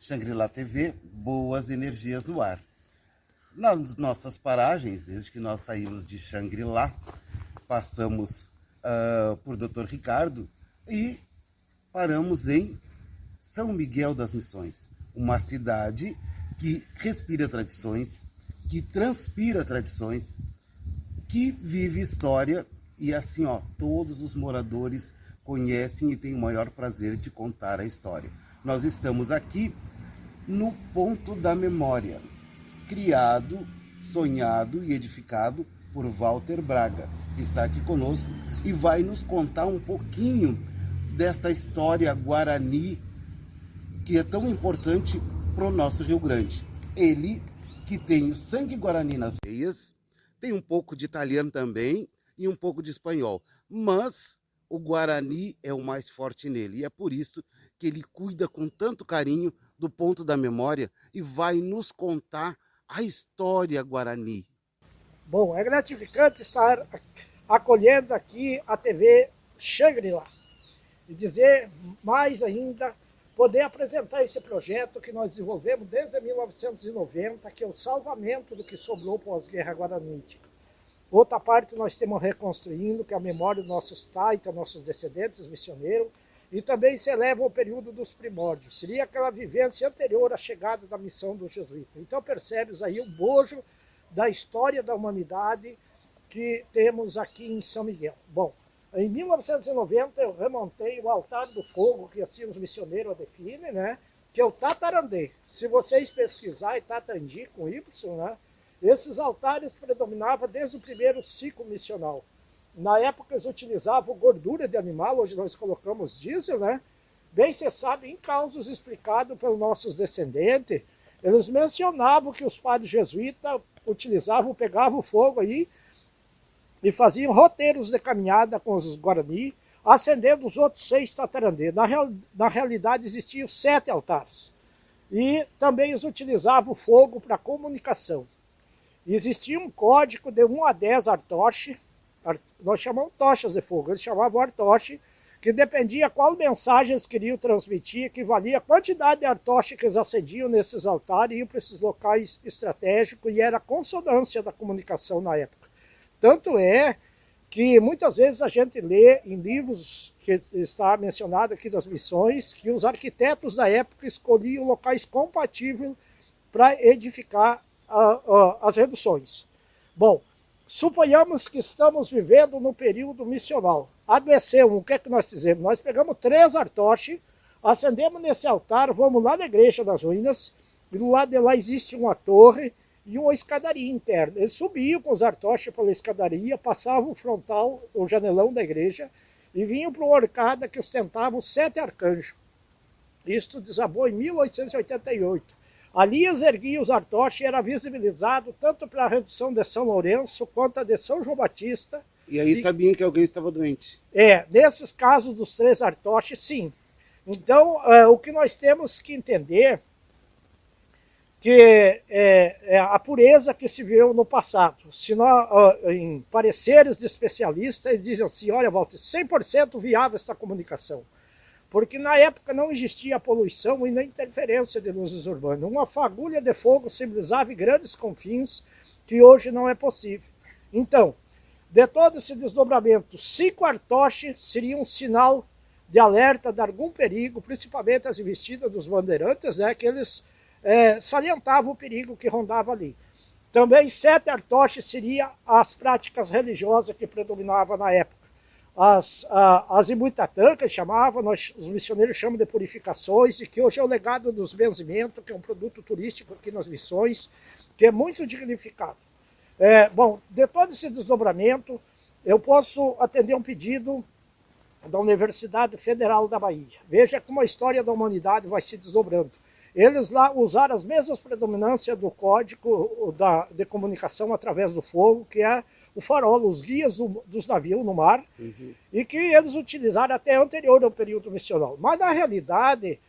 Shangri-La TV, boas energias no ar. Nas nossas paragens, desde que nós saímos de Shangri-La, passamos por Dr. Ricardo e paramos em São Miguel das Missões, uma cidade que respira tradições, que transpira tradições, que vive história e assim, todos os moradores conhecem e têm o maior prazer de contar a história. Nós estamos aqui no Ponto da Memória, criado, sonhado e edificado por Walter Braga, que está aqui conosco e vai nos contar um pouquinho desta história guarani que é tão importante para o nosso Rio Grande. Ele, que tem o sangue guarani nas veias, tem um pouco de italiano também e um pouco de espanhol, mas o Guarani é o mais forte nele e é por isso que ele cuida com tanto carinho do Ponto da Memória e vai nos contar a história Guarani. Bom, é gratificante estar acolhendo aqui a TV Shangri-La e dizer mais ainda, poder apresentar esse projeto que nós desenvolvemos desde 1990, que é o salvamento do que sobrou pós-guerra guaranítica. Outra parte nós temos reconstruindo, que é a memória dos nossos taitas, nossos descendentes missioneiros, e também se eleva ao período dos primórdios. Seria aquela vivência anterior à chegada da missão do jesuíta. Então percebes aí o bojo da história da humanidade que temos aqui em São Miguel. Bom, em 1990 eu remontei o altar do fogo, que assim os missioneiros definem, né? Que é o Tatarandê. Se vocês pesquisarem Tatandi com Y, né? Esses altares predominavam desde o primeiro ciclo missional. Na época eles utilizavam gordura de animal, hoje nós colocamos diesel, né? Bem você sabe, em causos explicados pelos nossos descendentes, eles mencionavam que os padres jesuítas utilizavam, pegavam fogo aí e faziam roteiros de caminhada com os Guarani, acendendo os outros 6 tatarandês. Na realidade existiam 7 altares. E também eles utilizavam o fogo para comunicação. Existia um código de 1 a 10 artoche, nós chamamos tochas de fogo, eles chamavam artoche, que dependia qual mensagem eles queriam transmitir, equivalia a quantidade de artoche que eles acendiam nesses altares, iam para esses locais estratégicos, e era a consonância da comunicação na época. Tanto é que muitas vezes a gente lê em livros que está mencionado aqui das missões, que os arquitetos da época escolhiam locais compatíveis para edificar as reduções. Bom, suponhamos que estamos vivendo no período missional. Adoeceu, o que é que nós fizemos? Nós pegamos 3 artoches, acendemos nesse altar, vamos lá na igreja das ruínas, e do lado de lá existe uma torre e uma escadaria interna. Eles subiam com os artoches pela escadaria, passavam o frontal, o janelão da igreja, e vinham para uma arcada que ostentava os 7 arcanjos. Isto desabou em 1888. Ali eles erguiam os artoches e era visibilizado tanto para a redução de São Lourenço quanto a de São João Batista. E aí sabiam que alguém estava doente. Nesses casos dos 3 artoches, sim. Então, o que nós temos que entender que é a pureza que se viu no passado. Se nós, em pareceres de especialistas, eles dizem assim, olha, Walter, 100% viável essa comunicação. Porque na época não existia poluição e nem interferência de luzes urbanas. Uma fagulha de fogo simbolizava grandes confins que hoje não é possível. Então, de todo esse desdobramento, 5 artoches seriam um sinal de alerta de algum perigo, principalmente as investidas dos bandeirantes, né, que eles salientavam o perigo que rondava ali. Também 7 artoches seriam as práticas religiosas que predominavam na época. As imuitatã, que chamavam, os missioneiros chamam de purificações, e que hoje é o legado dos benzimentos, que é um produto turístico aqui nas missões, que é muito dignificado. Bom, de todo esse desdobramento, eu posso atender um pedido da Universidade Federal da Bahia. Veja como a história da humanidade vai se desdobrando. Eles lá usaram as mesmas predominâncias do código de comunicação através do fogo, que é o farol, os guias dos navios no mar, e que eles utilizaram até anterior ao período missional. Mas, na realidade,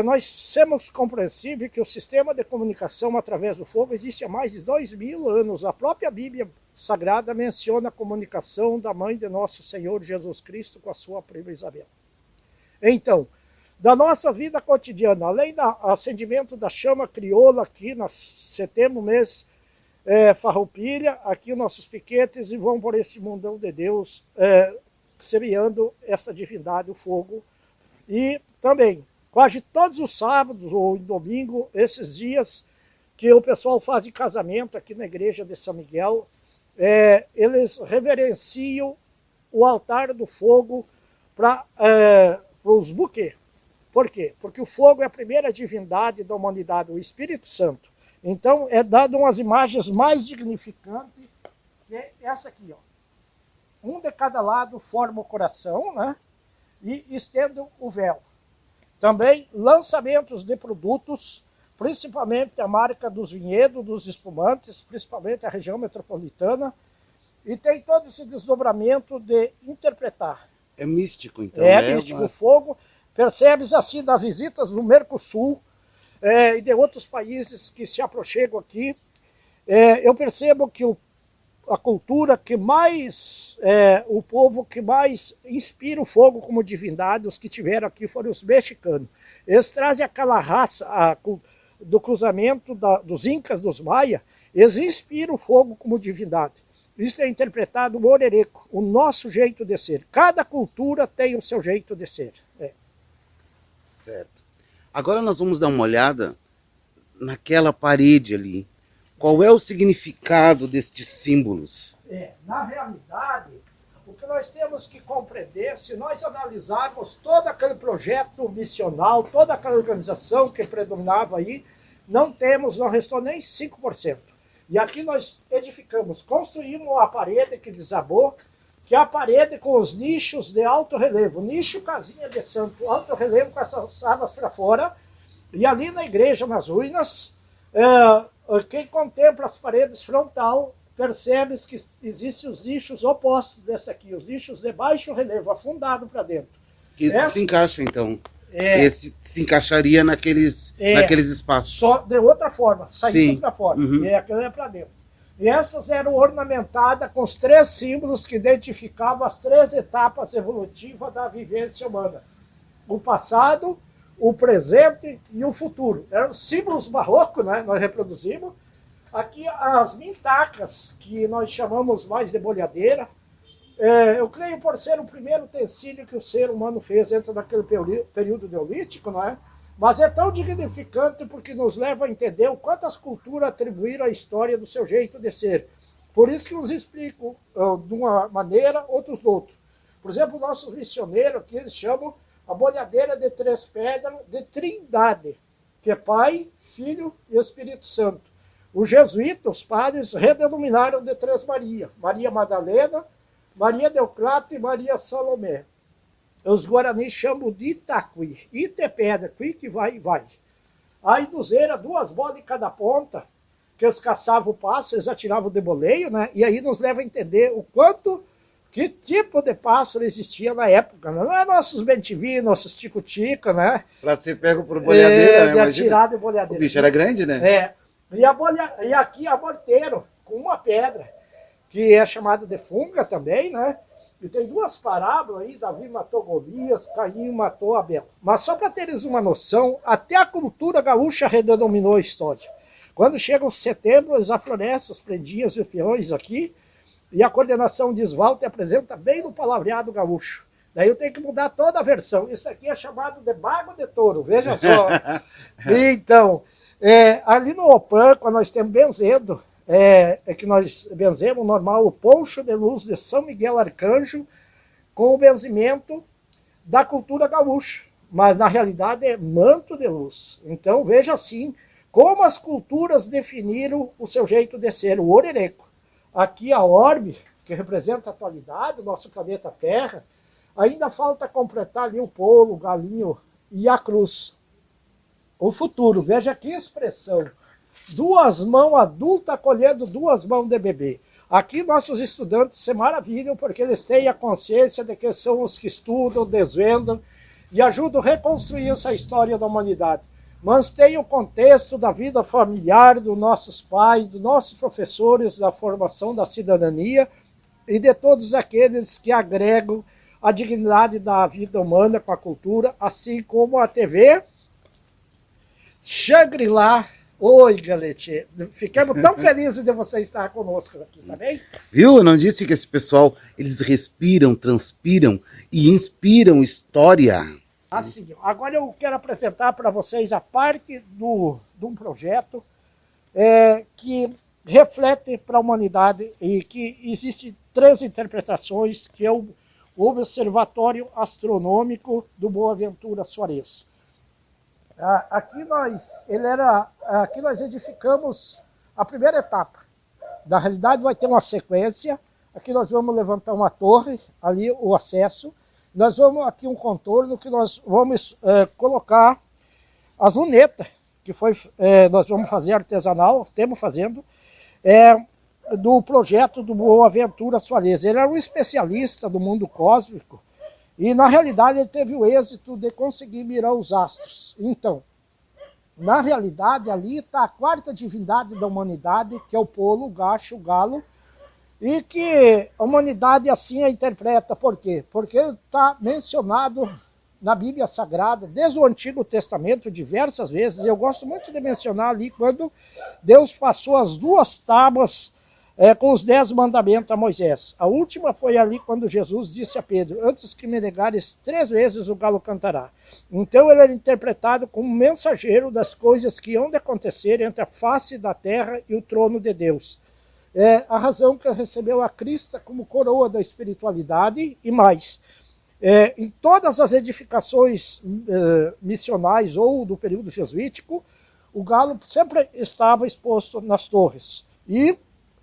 nós somos compreensíveis que o sistema de comunicação através do fogo existe há mais de 2000 anos. A própria Bíblia Sagrada menciona a comunicação da mãe de nosso Senhor Jesus Cristo com a sua prima Isabel. Então, da nossa vida cotidiana. Além do acendimento da chama crioula aqui, no setembro, mês farroupilha, aqui os nossos piquetes, e vão por esse mundão de Deus, semeando essa divindade, o fogo. E também, quase todos os sábados ou domingo, esses dias que o pessoal faz de casamento aqui na igreja de São Miguel, eles reverenciam o altar do fogo para os buquês. Por quê? Porque o fogo é a primeira divindade da humanidade, o Espírito Santo. Então é dado umas imagens mais dignificantes, que é essa aqui, ó. Um de cada lado forma o coração, né? E estendo o véu. Também lançamentos de produtos, principalmente a marca dos vinhedos, dos espumantes, principalmente a região metropolitana, e tem todo esse desdobramento de interpretar. É místico, então. É místico. O fogo, percebe-se assim das visitas do Mercosul e de outros países que se aproximam aqui. Eu percebo que a cultura que mais, o povo que mais inspira o fogo como divindade, os que tiveram aqui foram os mexicanos. Eles trazem aquela raça do cruzamento dos incas, dos maia, eles inspiram o fogo como divindade. Isso é interpretado o orereco, o nosso jeito de ser. Cada cultura tem o seu jeito de ser. Certo. Agora nós vamos dar uma olhada naquela parede ali. Qual é o significado destes símbolos? Na realidade, o que nós temos que compreender, se nós analisarmos todo aquele projeto missional, toda aquela organização que predominava aí, não restou nem 5%. E aqui nós edificamos, construímos a parede que desabou, que é a parede com os nichos de alto relevo, nicho casinha de santo, alto relevo com essas salas para fora, e ali na igreja, nas ruínas, quem contempla as paredes frontal percebe que existem os nichos opostos desse aqui, os nichos de baixo relevo, afundado para dentro. Que se encaixa, então. Esse se encaixaria naqueles espaços. Só de outra forma, saindo para fora. Uhum. E aquilo é para dentro. E essas eram ornamentadas com os 3 símbolos que identificavam as 3 etapas evolutivas da vivência humana. O passado, o presente e o futuro. Eram símbolos barrocos, né? Nós reproduzimos. Aqui as mintacas, que nós chamamos mais de bolhadeira. Eu creio por ser o primeiro utensílio que o ser humano fez dentro daquele período neolítico, não é? Mas é tão dignificante porque nos leva a entender o quanto as culturas atribuíram à história do seu jeito de ser. Por isso que uns explicam de uma maneira, outros de outra. Por exemplo, nossos missioneiros, que eles chamam a bolhadeira de 3 pedras de trindade, que é Pai, Filho e Espírito Santo. Os jesuítas, os padres, redenominaram de 3 Maria. Maria Madalena, Maria Deoclata e Maria Salomé. Os guaranis chamam de Itaquí. Ita é pedra, qui que vai e vai. A induzeira, 2 bolas em cada ponta, que eles caçavam o pássaro, eles atiravam de boleio, né? E aí nos leva a entender que tipo de pássaro existia na época. Não é nossos bentivi, nossos tico-tica, né? Para ser pego por bolhadeira, né? De atirar de bolhadeira. O bicho era grande, né? E aqui a morteiro, com uma pedra, que é chamada de funga também, né? E tem 2 parábolas aí, Davi matou Golias, Caim matou Abel. Mas só para teres uma noção, até a cultura gaúcha redenominou a história. Quando chega o setembro, eles aflorescem as prendinhas e os peões aqui, e a coordenação de Esvalto apresenta bem no palavreado gaúcho. Daí eu tenho que mudar toda a versão. Isso aqui é chamado de bago de touro, veja só. Então, ali no Opan, quando nós temos benzendo, que nós benzemos normal o poncho de luz de São Miguel Arcanjo com o benzimento da cultura gaúcha, mas na realidade é manto de luz. Então veja assim como as culturas definiram o seu jeito de ser, o orereco. Aqui a orbe, que representa a atualidade, o nosso planeta Terra, ainda falta completar ali o polo, o galinho e a cruz. O futuro, veja que expressão. 2 mãos adultas acolhendo 2 mãos de bebê. Aqui nossos estudantes se maravilham porque eles têm a consciência de que são os que estudam, desvendam e ajudam a reconstruir essa história da humanidade. Mas tem o contexto da vida familiar dos nossos pais, dos nossos professores, da formação da cidadania e de todos aqueles que agregam a dignidade da vida humana com a cultura, assim como a TV Shangri-La. Oi, Galete, ficamos tão felizes de você estar conosco aqui, tá bem? Viu? Eu não disse que esse pessoal, eles respiram, transpiram e inspiram história. Assim, agora eu quero apresentar para vocês a parte de um projeto que reflete para a humanidade e que existe 3 interpretações, que é o Observatório Astronômico do Boaventura Soares. Aqui nós edificamos a primeira etapa. Na realidade vai ter uma sequência. Aqui nós vamos levantar uma torre, ali o acesso. Nós vamos aqui um contorno que nós vamos colocar as lunetas, que nós vamos fazer artesanal, estamos fazendo, do projeto do Boaventura Soares. Ele era um especialista do mundo cósmico e, na realidade, ele teve o êxito de conseguir mirar os astros. Então, na realidade, ali está a 4ª divindade da humanidade, que é o polo, o gacho, o galo, e que a humanidade assim a interpreta. Por quê? Porque está mencionado na Bíblia Sagrada, desde o Antigo Testamento, diversas vezes. Eu gosto muito de mencionar ali quando Deus passou as 2 tábuas com os 10 mandamentos a Moisés. A última foi ali quando Jesus disse a Pedro: antes que me negares 3 vezes, o galo cantará. Então ele era interpretado como mensageiro das coisas que iam de acontecer entre a face da terra e o trono de Deus. A razão que ele recebeu a crista como coroa da espiritualidade e mais. Em todas as edificações missionais ou do período jesuítico, o galo sempre estava exposto nas torres. E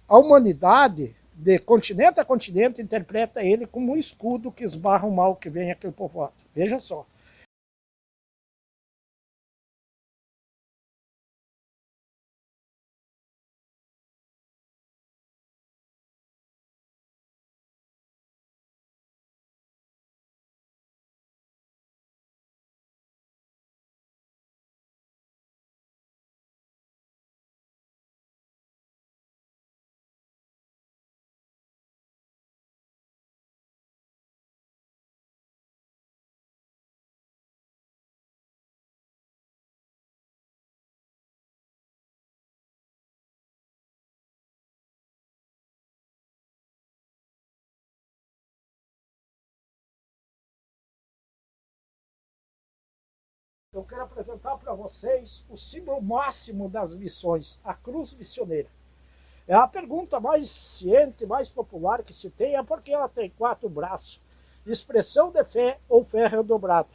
a humanidade, de continente a continente, interpreta ele como um escudo que esbarra o mal que vem àquele povoado. Veja só. Eu quero apresentar para vocês o símbolo máximo das missões, a cruz missioneira. É a pergunta mais ciente, mais popular que se tem, é porque ela tem 4 braços. Expressão de fé ou fé redobrada.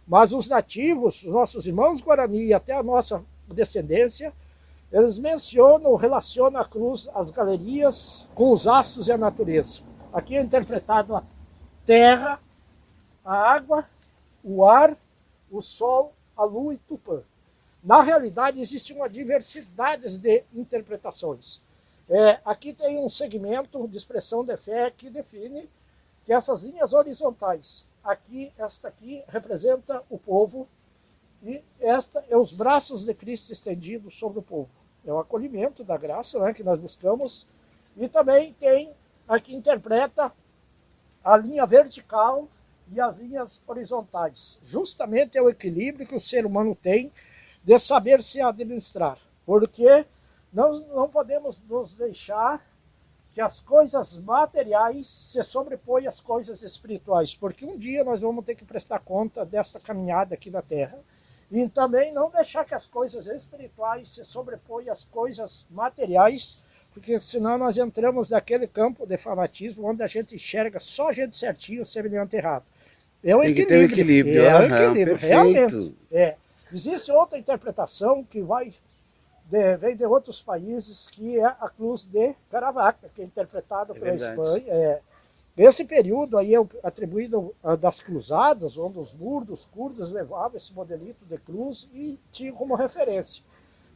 Mas os nativos, nossos irmãos Guarani e até a nossa descendência, eles mencionam, relacionam a cruz, as galerias, com os astros e a natureza. Aqui é interpretado a terra, a água, o ar, o sol, a lua e Tupã. Na realidade, existe uma diversidade de interpretações. Aqui tem um segmento de expressão de fé que define que essas linhas horizontais, esta aqui representa o povo e esta é os braços de Cristo estendidos sobre o povo. É o acolhimento da graça, né, que nós buscamos. E também tem aqui interpreta a linha vertical e as linhas horizontais. Justamente é o equilíbrio que o ser humano tem de saber se administrar. Porque não podemos nos deixar que as coisas materiais se sobrepõem às coisas espirituais. Porque um dia nós vamos ter que prestar conta dessa caminhada aqui na Terra. E também não deixar que as coisas espirituais se sobrepõem às coisas materiais, porque senão nós entramos naquele campo de fanatismo onde a gente enxerga só gente certinho, semelhante errado. É o Tem que ter um equilíbrio. É o equilíbrio, Perfeito. realmente. Existe outra interpretação que vem de outros países, que é a cruz de Caravaca, que é interpretada pela Espanha. Esse período aí é atribuído das cruzadas, onde os curdos levavam esse modelito de cruz e tinham como referência.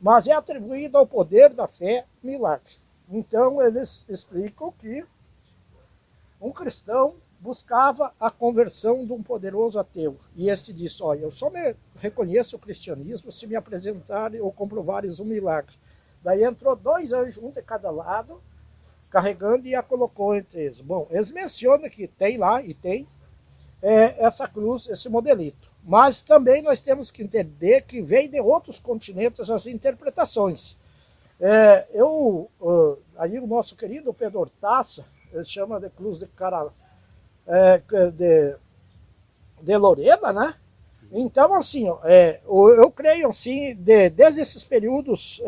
Mas é atribuído ao poder da fé milagre. Então eles explicam que um cristão buscava a conversão de um poderoso ateu. E esse disse: olha, eu só me reconheço o cristianismo se me apresentarem ou comprovares um milagre. Daí entrou 2 anjos, um de cada lado, carregando, e a colocou entre eles. Bom, eles mencionam que tem lá, e tem, essa cruz, esse modelito. Mas também nós temos que entender que vem de outros continentes as interpretações. Aí o nosso querido Pedro Hortaça, ele chama de cruz de Lorena, né? Então, assim, eu creio, assim, desde esses períodos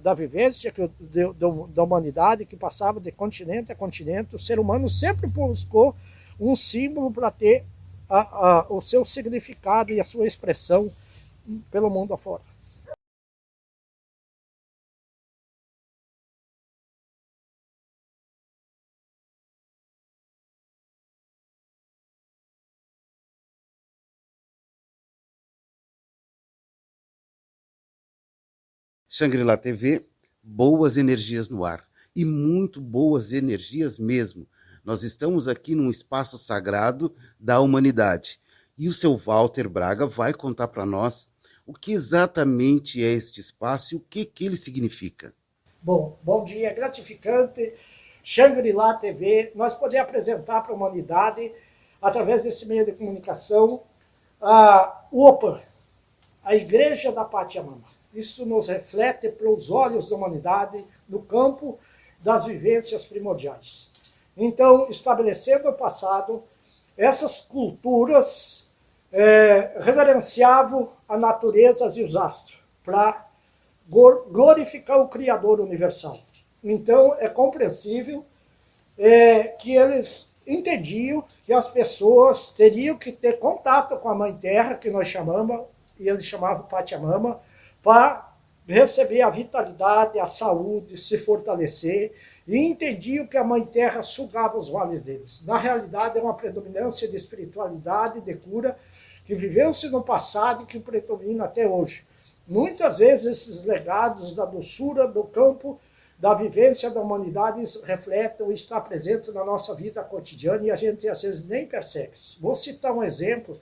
da vivência da humanidade, que passava de continente a continente, o ser humano sempre buscou um símbolo para ter o seu significado e a sua expressão pelo mundo afora. Shangri-La TV, boas energias no ar. E muito boas energias mesmo. Nós estamos aqui num espaço sagrado da humanidade. E o seu Walter Braga vai contar para nós o que exatamente é este espaço e o que ele significa. Bom dia, é gratificante. Shangri-La TV, nós podemos apresentar para a humanidade, através desse meio de comunicação, o OPAN, a Igreja da Pachamama. Isso nos reflete pelos olhos da humanidade no campo das vivências primordiais. Então, estabelecendo o passado, essas culturas reverenciavam a natureza e os astros para glorificar o Criador universal. Então, é compreensível que eles entendiam que as pessoas teriam que ter contato com a Mãe Terra, que nós chamamos, e eles chamavam Pachamama, para receber a vitalidade, a saúde, se fortalecer, e entendiam que a Mãe Terra sugava os vales deles. Na realidade, é uma predominância de espiritualidade, de cura, que viveu-se no passado e que predomina até hoje. Muitas vezes esses legados da doçura do campo da vivência da humanidade refletem e estão presentes na nossa vida cotidiana e a gente às vezes nem percebe. Vou citar um exemplo.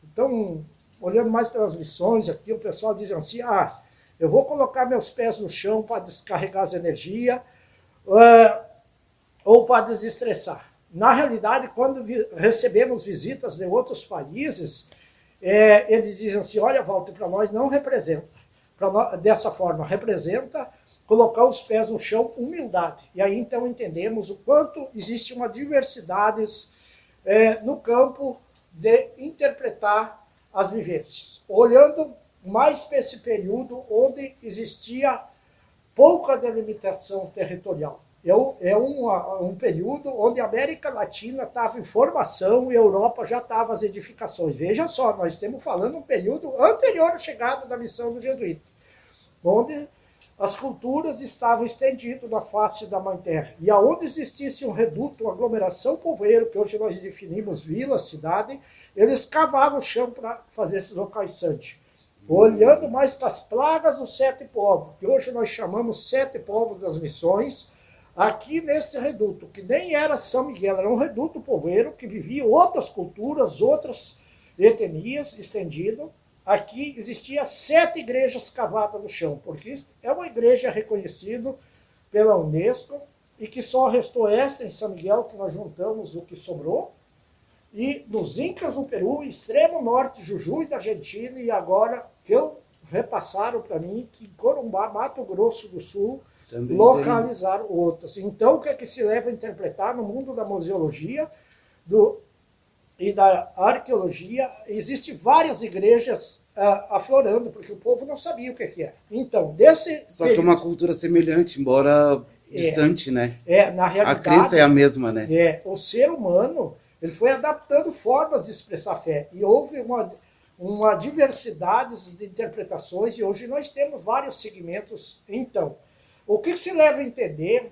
Então, olhando mais pelas lições aqui, o pessoal diz assim, eu vou colocar meus pés no chão para descarregar as energias ou para desestressar. Na realidade, quando recebemos visitas de outros países, eles dizem assim, olha, Walter, para nós não representa. Dessa forma, representa colocar os pés no chão, humildade. E aí, então, entendemos o quanto existe uma diversidade no campo de interpretar as vivências. Olhando mais para esse período onde existia pouca delimitação territorial. É um período onde a América Latina estava em formação e a Europa já estava as edificações. Veja só, nós estamos falando um período anterior à chegada da missão dos jesuítas, onde as culturas estavam estendidas na face da Mãe Terra. E aonde existisse um reduto, uma aglomeração povoeiro, que hoje nós definimos vila, cidade, eles cavavam o chão para fazer esses locais santos. Olhando mais para as plagas dos 7 povos, que hoje nós chamamos 7 povos das missões, aqui neste reduto, que nem era São Miguel, era um reduto povoeiro que vivia outras culturas, outras etnias estendidas. Aqui existia 7 igrejas cavadas no chão, porque é uma igreja reconhecida pela Unesco e que só restou esta em São Miguel, que nós juntamos o que sobrou, e nos Incas no Peru, extremo norte, Jujuy da Argentina, e agora que repassaram para mim que em Corumbá, Mato Grosso do Sul, também localizaram outras. Então, o que é que se leva a interpretar no mundo da museologia e da arqueologia? Existem várias igrejas aflorando, porque o povo não sabia o que era. Então, Só que é uma cultura semelhante, embora distante, né? Na realidade, a crença é a mesma, né? O ser humano, ele foi adaptando formas de expressar fé. E houve uma diversidade de interpretações, e hoje nós temos vários segmentos. Então, o que se leva a entender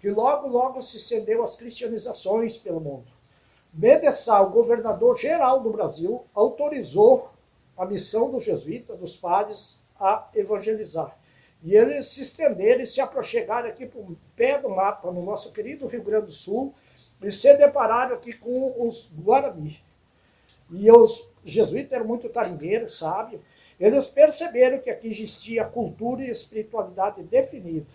que logo, logo se estendeu as cristianizações pelo mundo. Medessal, o governador geral do Brasil, autorizou a missão dos jesuítas, dos padres, a evangelizar. E eles se estenderam e se aproximaram aqui para o pé do mapa, no nosso querido Rio Grande do Sul, e se depararam aqui com os Guarani. E os jesuítas eram muito tarimbeiros, sábios. Eles perceberam que aqui existia cultura e espiritualidade definida.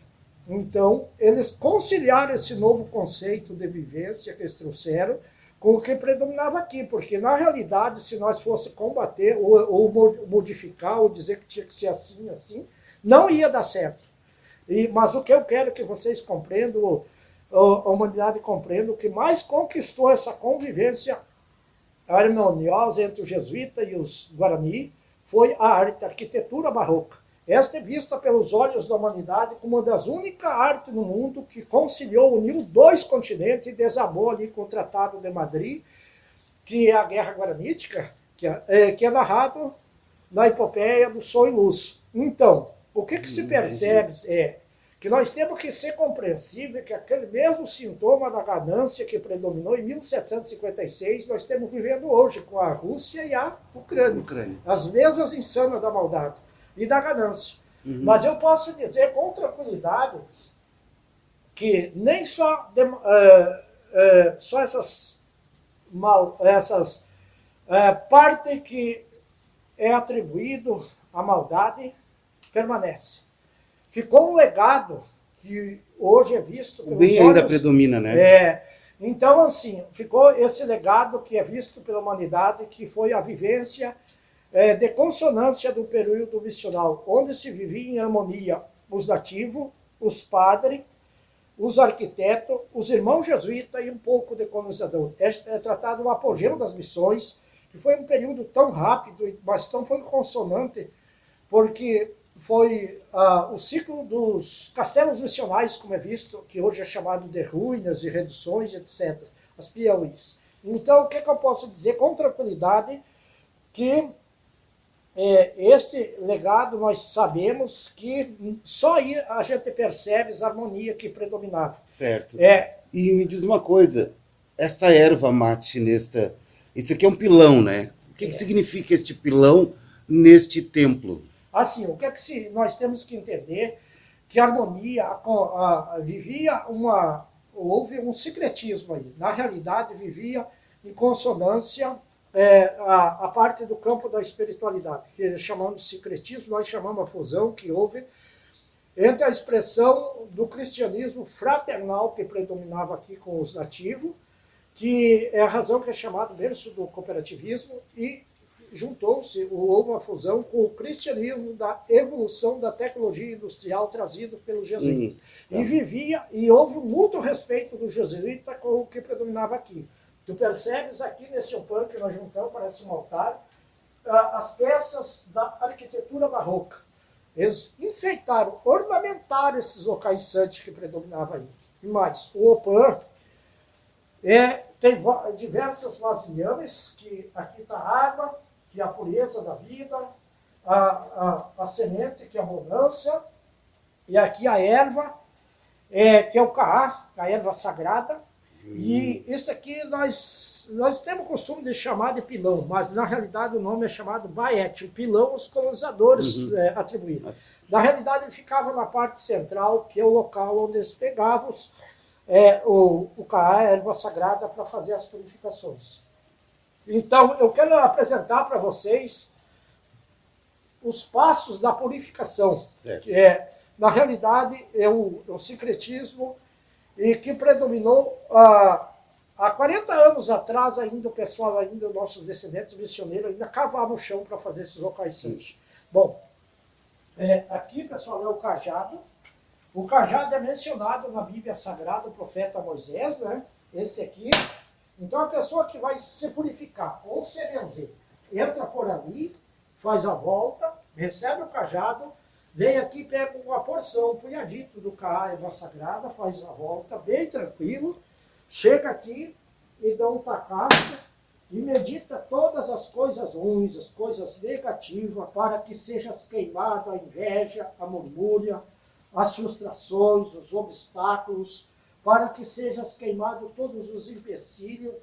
Então, eles conciliaram esse novo conceito de vivência que eles trouxeram com o que predominava aqui, porque na realidade, se nós fosse combater ou modificar, ou dizer que tinha que ser assim, assim, não ia dar certo. Mas o que eu quero que vocês compreendam, a humanidade compreenda, o que mais conquistou essa convivência harmoniosa entre os jesuítas e os guarani foi a arte, a arquitetura barroca. Esta é vista pelos olhos da humanidade como uma das únicas artes no mundo que conciliou, uniu dois continentes e desabou ali com o Tratado de Madrid, que é a Guerra Guaranítica, que é narrado na epopeia do Sol e Luz. Então, o que se percebe é que nós temos que ser compreensíveis que aquele mesmo sintoma da ganância que predominou em 1756, nós estamos vivendo hoje com a Rússia e a Ucrânia. As mesmas insanas da maldade e da ganância. Mas eu posso dizer com tranquilidade que nem só, só essas partes que é atribuído à maldade permanece. Ficou um legado que hoje é visto pelos bem olhos... ainda predomina, né? Então, assim, ficou esse legado que é visto pela humanidade, que foi a vivência de consonância do período missional, onde se vivia em harmonia os nativos, os padres, os arquitetos, os irmãos jesuítas e um pouco de colonizador. É tratado o apogeu das missões, que foi um período tão rápido, mas tão foi consonante, porque foi o ciclo dos castelos missionais, como é visto, que hoje é chamado de ruínas e reduções, etc., as piauís. Então, o que eu posso dizer com tranquilidade? Que este legado nós sabemos que só aí a gente percebe a harmonia que predominava. Certo. E me diz uma coisa, essa erva mate isso aqui é um pilão, né? O que significa este pilão neste templo? Assim, o que é que nós temos que entender? Que a harmonia houve um secretismo aí. Na realidade, vivia em consonância a parte do campo da espiritualidade, que chamamos de secretismo, nós chamamos a fusão que houve entre a expressão do cristianismo fraternal que predominava aqui com os nativos, que é a razão que é chamado berço do cooperativismo, e juntou-se, houve uma fusão com o cristianismo da evolução da tecnologia industrial trazido pelos jesuítas. E houve muito respeito do jesuíta com o que predominava aqui. Tu percebes aqui nesse pano que nós juntamos, parece um altar, as peças da arquitetura barroca. Eles enfeitaram, ornamentaram esses locais santos que predominavam aí. E mais, o Opan tem diversas vasilhames, que aqui está a água, que é a pureza da vida, a semente, que é a abundância, e aqui a erva, que é o caá, a erva sagrada. E isso aqui nós temos o costume de chamar de pilão, mas na realidade o nome é chamado baete. O pilão os colonizadores atribuíram. Na realidade ele ficava na parte central, que é o local onde eles pegavam o caá, a erva sagrada, para fazer as purificações. Então eu quero apresentar para vocês os passos da purificação, certo. Que na realidade é o secretismo, e que predominou há 40 anos atrás ainda, o pessoal, ainda nossos descendentes missioneiros, ainda cavavam o chão para fazer esses locais santos. Bom, aqui, pessoal, é o cajado. O cajado é mencionado na Bíblia Sagrada, o profeta Moisés, né? Esse aqui. Então, a pessoa que vai se purificar, ou se benzer, entra por ali, faz a volta, recebe o cajado, vem aqui, pega uma porção, um punhadito do caá, erva sagrada, faz a volta bem tranquilo, chega aqui e dá um tacaço e medita todas as coisas ruins, as coisas negativas, para que sejas queimado a inveja, a murmúria, as frustrações, os obstáculos, para que sejas queimado todos os empecilhos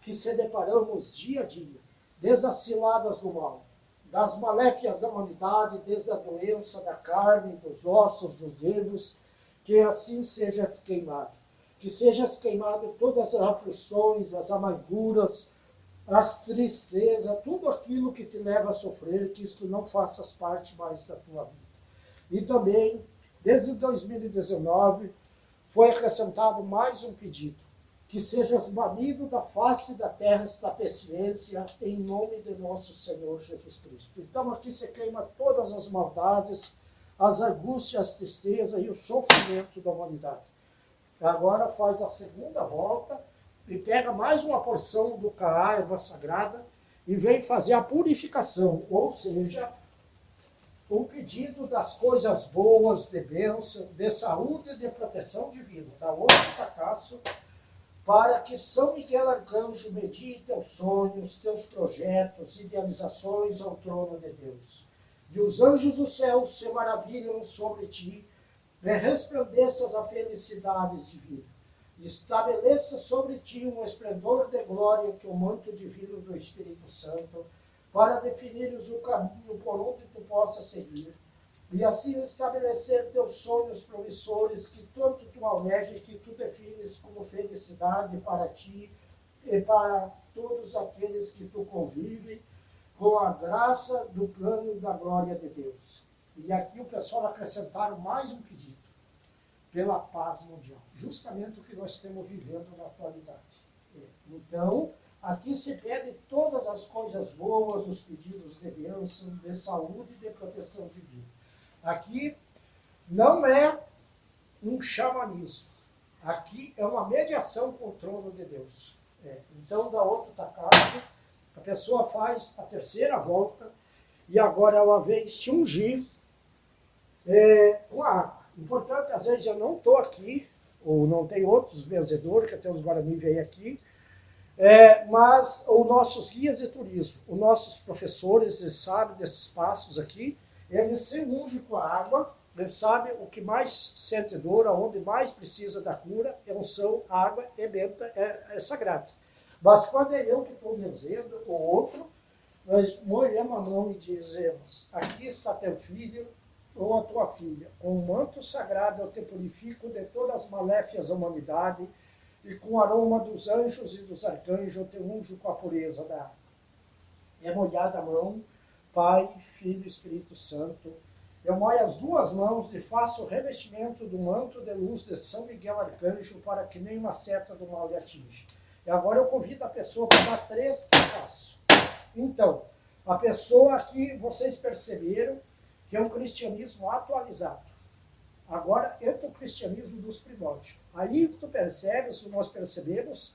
que se deparamos dia a dia, desde as ciladas do mal, das maléfias da humanidade, desde a doença da carne, dos ossos, dos nervos, que assim sejas queimado. Que sejas queimado todas as aflições, as amarguras, as tristezas, tudo aquilo que te leva a sofrer, que isto não faças parte mais da tua vida. E também, desde 2019, foi acrescentado mais um pedido, que sejas banido da face da terra esta pestilência, em nome de nosso Senhor Jesus Cristo. Então aqui se queima todas as maldades, as angústias, as tristezas e o sofrimento da humanidade. Agora faz a segunda volta e pega mais uma porção do erva sagrada e vem fazer a purificação, ou seja, o pedido das coisas boas, de bênção, de saúde e de proteção divina, da outro tacaço, para que São Miguel Arcanjo medite teus sonhos, teus projetos, idealizações ao trono de Deus. E os anjos do céu se maravilham sobre ti, e resplandeças a felicidade divina. Estabeleça sobre ti um esplendor de glória que o manto divino do Espírito Santo, para definires o caminho por onde tu possas seguir, e assim estabelecer teus sonhos promissores que tanto tu almejas e que tu defines como felicidade para ti e para todos aqueles que tu convive, com a graça do plano da glória de Deus. E aqui o pessoal acrescentaram mais um pedido, pela paz mundial, justamente o que nós estamos vivendo na atualidade. Então, aqui se pede todas as coisas boas, os pedidos de bênção, de saúde e de proteção divina. Aqui não é um xamanismo, aqui é uma mediação com o trono de Deus. Então, da outra tacada, a pessoa faz a terceira volta e agora ela vem se ungir com a água. Importante, às vezes eu não estou aqui, ou não tem outros benzedores, que até os Guarani vêm aqui, mas os nossos guias de turismo, os nossos professores, eles sabem desses passos aqui, eles se ungem com a água, eles sabem o que mais sente dor, aonde mais precisa da cura, é unção, água e benta, é sagrado. Mas quando é eu que estou benzendo, o outro, nós molhamos a mão e dizemos, aqui está teu filho, ou a tua filha, com o manto sagrado eu te purifico de todas as maléfias da humanidade, e com o aroma dos anjos e dos arcanjos eu te unjo com a pureza da água. É molhada a mão, Pai, Filho e Espírito Santo. Eu molho as duas mãos e faço o revestimento do manto de luz de São Miguel Arcanjo para que nenhuma seta do mal lhe atinja. E agora eu convido a pessoa para dar 3 passos. Então, a pessoa aqui, vocês perceberam, que é um cristianismo atualizado. Agora entra o cristianismo dos primórdios. Aí tu percebes, nós percebemos,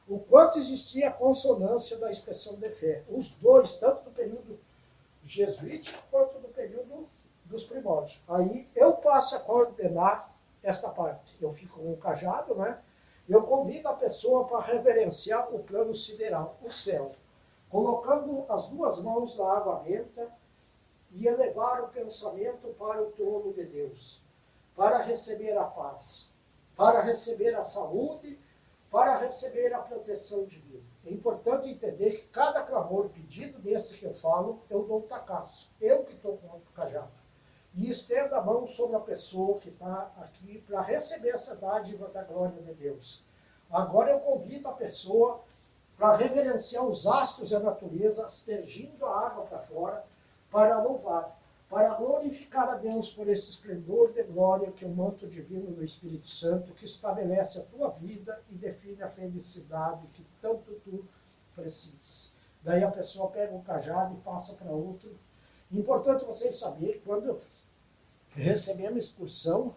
o quanto existia a consonância da expressão de fé. Os dois, tanto do período jesuítico quanto do período dos primórdios. Aí eu passo a coordenar essa parte. Eu fico com um cajado, né? Eu convido a pessoa para reverenciar o plano sideral, o céu, colocando as duas mãos na água benta, e elevar o pensamento para o trono de Deus, para receber a paz, para receber a saúde, para receber a proteção divina. É importante entender que cada clamor, pedido desse que eu falo, eu dou um tacaço, eu que estou com o cajado. E estendo a mão sobre a pessoa que está aqui para receber essa dádiva da glória de Deus. Agora eu convido a pessoa para reverenciar os astros e a natureza, aspergindo a água para fora, para louvar, para glorificar a Deus por esse esplendor de glória que é o manto divino do Espírito Santo, que estabelece a tua vida e define a felicidade que tanto tu precisas. Daí a pessoa pega um cajado e passa para outro. Importante vocês saberem, quando recebemos excursão,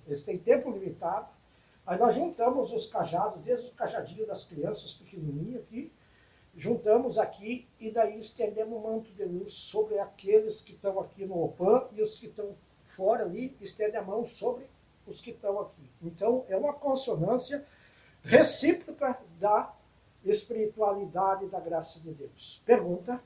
eles têm tempo limitado, aí nós juntamos os cajados, desde os cajadinhos das crianças pequenininhas aqui, juntamos aqui e daí estendemos o manto de luz sobre aqueles que estão aqui no OPAN e os que estão fora ali, estende a mão sobre os que estão aqui. Então, é uma consonância recíproca da espiritualidade e da graça de Deus. Pergunta?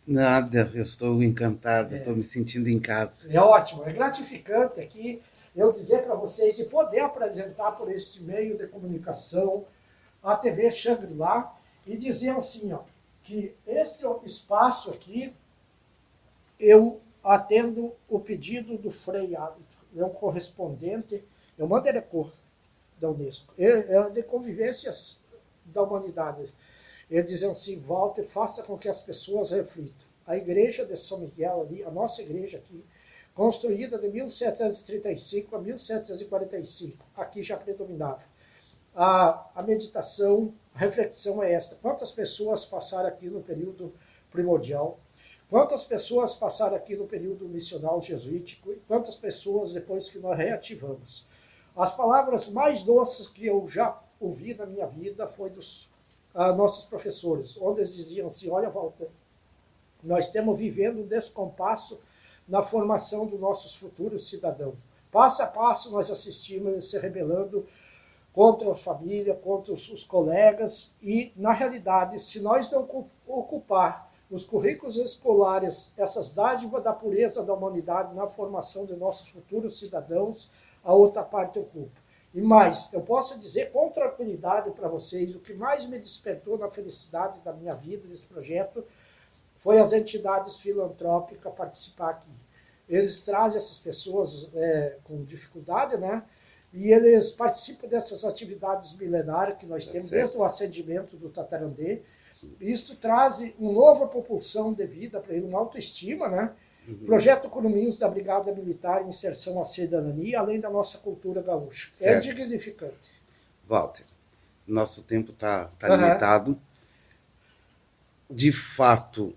Nada, eu estou encantado, estou me sentindo em casa. É ótimo, é gratificante aqui eu dizer para vocês e poder apresentar por esse meio de comunicação a TV Shangri-La e dizer assim, ó, que este espaço aqui, eu atendo o pedido do Frei Hábito, é o correspondente, é o mandarecor da Unesco, é de convivências da humanidade. Ele diz assim, Walter, faça com que as pessoas reflitam. A igreja de São Miguel ali, a nossa igreja aqui, construída de 1735 a 1745, aqui já predominava. a meditação, a reflexão é esta. Quantas pessoas passaram aqui no período primordial? Quantas pessoas passaram aqui no período missional jesuítico? E quantas pessoas depois que nós reativamos? As palavras mais doces que eu já ouvi na minha vida foi dos nossos professores, onde eles diziam assim, olha, Walter, nós estamos vivendo um descompasso na formação dos nossos futuros cidadãos. Passo a passo nós assistimos eles se rebelando contra a família, contra os colegas, e, na realidade, se nós não ocupar nos currículos escolares essas dádivas da pureza da humanidade na formação de nossos futuros cidadãos, a outra parte ocupa. E mais, eu posso dizer com tranquilidade para vocês, o que mais me despertou na felicidade da minha vida, desse projeto, foi as entidades filantrópicas participar aqui. Eles trazem essas pessoas com dificuldade, né? E eles participam dessas atividades milenares que nós temos desde o acendimento do Tatarandê. Isso traz uma nova propulsão de vida para ele, uma autoestima, né? Projeto Curuminhos da Brigada Militar, inserção à cidadania, além da nossa cultura gaúcha. Certo. É dignificante. Walter, nosso tempo tá limitado. De fato,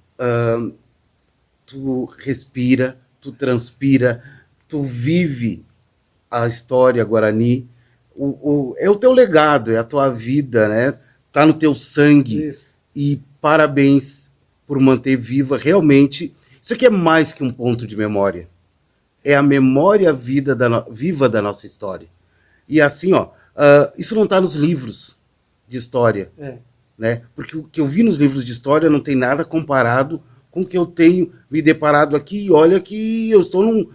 tu respira, tu transpira, tu vive a história Guarani, é o teu legado, é a tua vida, né? Tá no teu sangue. Isso. E parabéns por manter viva realmente. Isso aqui é mais que um ponto de memória. É a memória viva da nossa história. E assim, ó, isso não está nos livros de história. Né? Porque o que eu vi nos livros de história não tem nada comparado com o que eu tenho me deparado aqui. E olha que eu estou num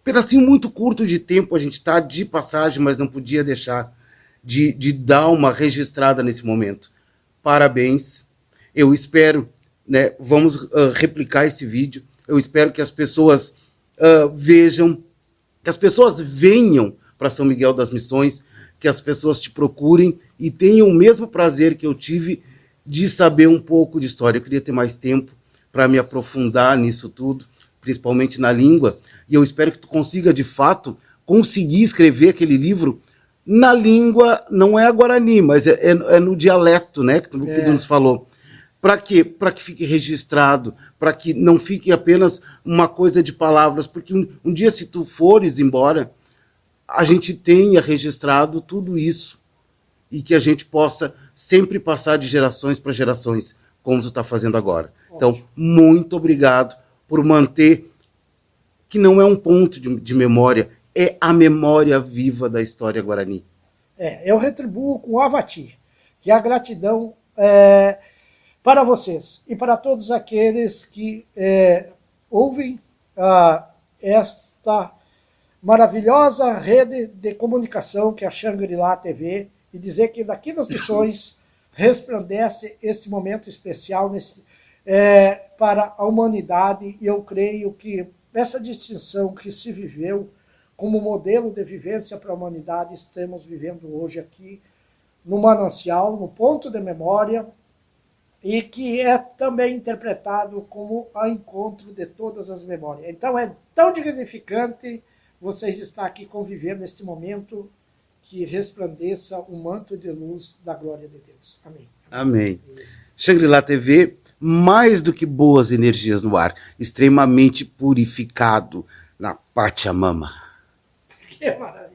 pedacinho muito curto de tempo, a gente está de passagem, mas não podia deixar de dar uma registrada nesse momento. Parabéns. Eu espero, né, vamos replicar esse vídeo. Eu espero que as pessoas vejam, que as pessoas venham para São Miguel das Missões, que as pessoas te procurem e tenham o mesmo prazer que eu tive de saber um pouco de história. Eu queria ter mais tempo para me aprofundar nisso tudo, principalmente na língua, e eu espero que tu consiga, de fato, conseguir escrever aquele livro na língua, não é a Guarani, mas é no dialeto, né, que tu nos falou. Para quê? Para que fique registrado, para que não fique apenas uma coisa de palavras, porque um dia, se tu fores embora, a gente tenha registrado tudo isso e que a gente possa sempre passar de gerações para gerações, como tu está fazendo agora. Então, muito obrigado por manter, que não é um ponto de memória, é a memória viva da história Guarani. Eu retribuo com avati, que a gratidão para vocês e para todos aqueles que ouvem esta maravilhosa rede de comunicação que é a Shangri-La TV, e dizer que daqui das missões resplandece esse momento especial para a humanidade, e eu creio que essa distinção que se viveu como modelo de vivência para a humanidade, estamos vivendo hoje aqui no Manancial, no ponto de memória, e que é também interpretado como o encontro de todas as memórias. Então é tão dignificante vocês estar aqui convivendo neste momento, que resplandeça o manto de luz da glória de Deus. Amém. Amém. Shangri-La TV, mais do que boas energias no ar, extremamente purificado na Pachamama. Que maravilha.